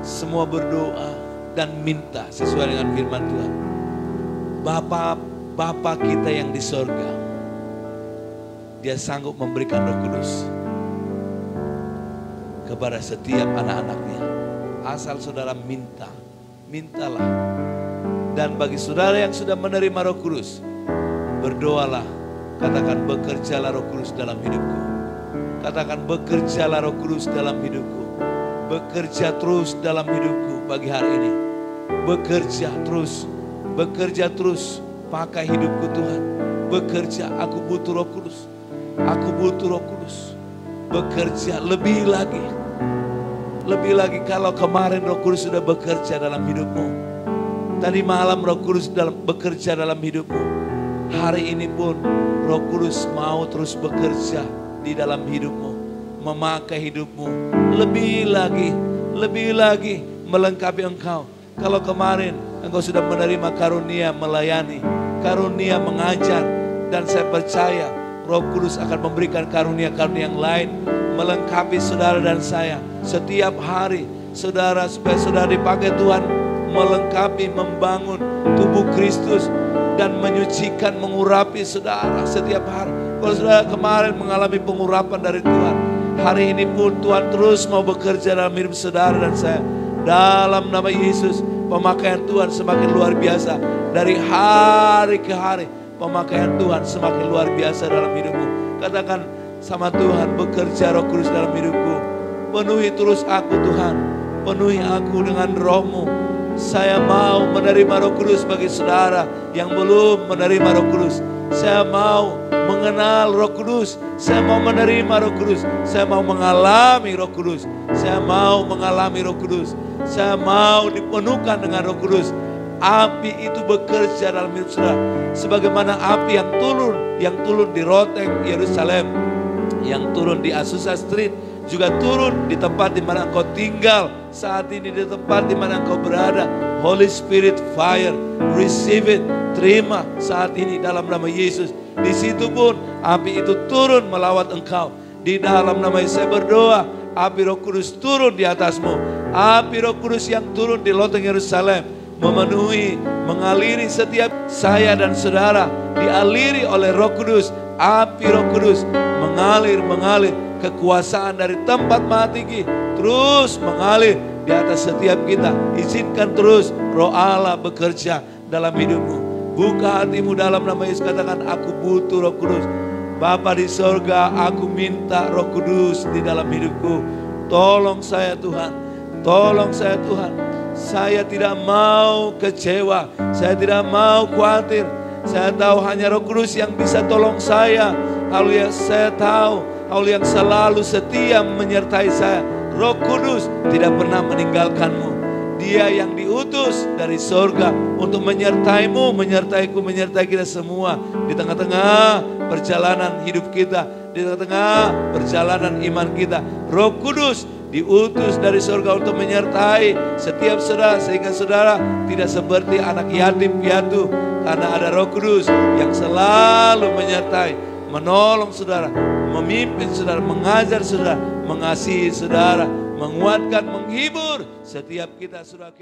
semua berdoa dan minta sesuai dengan firman Tuhan. Bapa kita yang di sorga, Dia sanggup memberikan Roh Kudus kepada setiap anak-anaknya. Asal saudara mintalah. Dan bagi saudara yang sudah menerima Roh Kudus, berdoalah, katakan bekerjalah Roh Kudus dalam hidupku. Katakan bekerjalah Roh Kudus dalam hidupku. Bekerja terus dalam hidupku pagi hari ini. Bekerja terus pakai hidupku Tuhan. Bekerja, aku butuh Roh Kudus. Aku butuh Roh Kudus. Bekerja lebih lagi. Lebih lagi kalau kemarin Roh Kudus sudah bekerja dalam hidupmu. Tadi malam Roh Kudus bekerja dalam hidupmu. Hari ini pun Roh Kudus mau terus bekerja di dalam hidupmu. Memakai hidupmu. Lebih lagi melengkapi engkau. Kalau kemarin engkau sudah menerima karunia melayani, karunia mengajar. Dan saya percaya Roh Kudus akan memberikan karunia-karunia yang lain melengkapi saudara dan saya setiap hari. Saudara, supaya saudara dipakai Tuhan melengkapi, membangun tubuh Kristus dan menyucikan, mengurapi saudara setiap hari. Kalau saudara kemarin mengalami pengurapan dari Tuhan, hari ini pun Tuhan terus mau bekerja dalam hidup saudara dan saya. Dalam nama Yesus, pemakaian Tuhan semakin luar biasa. Dari hari ke hari, pemakaian Tuhan semakin luar biasa dalam hidupmu. Katakan sama Tuhan, bekerja Roh Kudus dalam hidupku. Penuhi terus aku Tuhan. Penuhi aku dengan Roh-Mu. Saya mau menerima Roh Kudus bagi saudara yang belum menerima Roh Kudus. Saya mau mengenal Roh Kudus. Saya mau menerima Roh Kudus. Saya mau mengalami Roh Kudus. Saya mau mengalami Roh Kudus. Saya mau dipenuhkan dengan Roh Kudus. Api itu bekerja dalam hidup saudara. Sebagaimana api yang turun di Roteng, Yerusalem, yang turun di Azusa Street, juga turun di tempat di mana engkau tinggal saat ini, di tempat di mana engkau berada. Holy Spirit fire, receive it, terima saat ini dalam nama Yesus. Di situ pun api itu turun melawat engkau. Di dalam nama Yesus saya berdoa, api Roh Kudus turun di atasmu. Api Roh Kudus yang turun di loteng Yerusalem memenuhi, mengaliri setiap saya dan saudara, dialiri oleh Roh Kudus. Api Roh Kudus mengalir kekuasaan dari tempat Maha Tinggi terus mengalir di atas setiap kita. Izinkan terus Roh Allah bekerja dalam hidupmu. Buka hatimu dalam nama Yesus, katakan aku butuh Roh Kudus. Bapa di sorga, aku minta Roh Kudus di dalam hidupku. Tolong saya Tuhan, tolong saya Tuhan. Saya tidak mau kecewa, saya tidak mau khawatir. Saya tahu hanya Roh Kudus yang bisa tolong saya. Haleluya, saya tahu Allah yang selalu setia menyertai saya. Roh Kudus tidak pernah meninggalkanmu. Dia yang diutus dari sorga untuk menyertaimu, menyertaiku, menyertai kita semua. Di tengah-tengah perjalanan hidup kita, di tengah-tengah perjalanan iman kita. Roh Kudus diutus dari sorga untuk menyertai setiap saudara. Sehingga saudara tidak seperti anak yatim piatu. Karena ada Roh Kudus yang selalu menyertai, menolong saudara, memimpin saudara, mengajar saudara, mengasihi saudara, menguatkan, menghibur setiap kita saudara.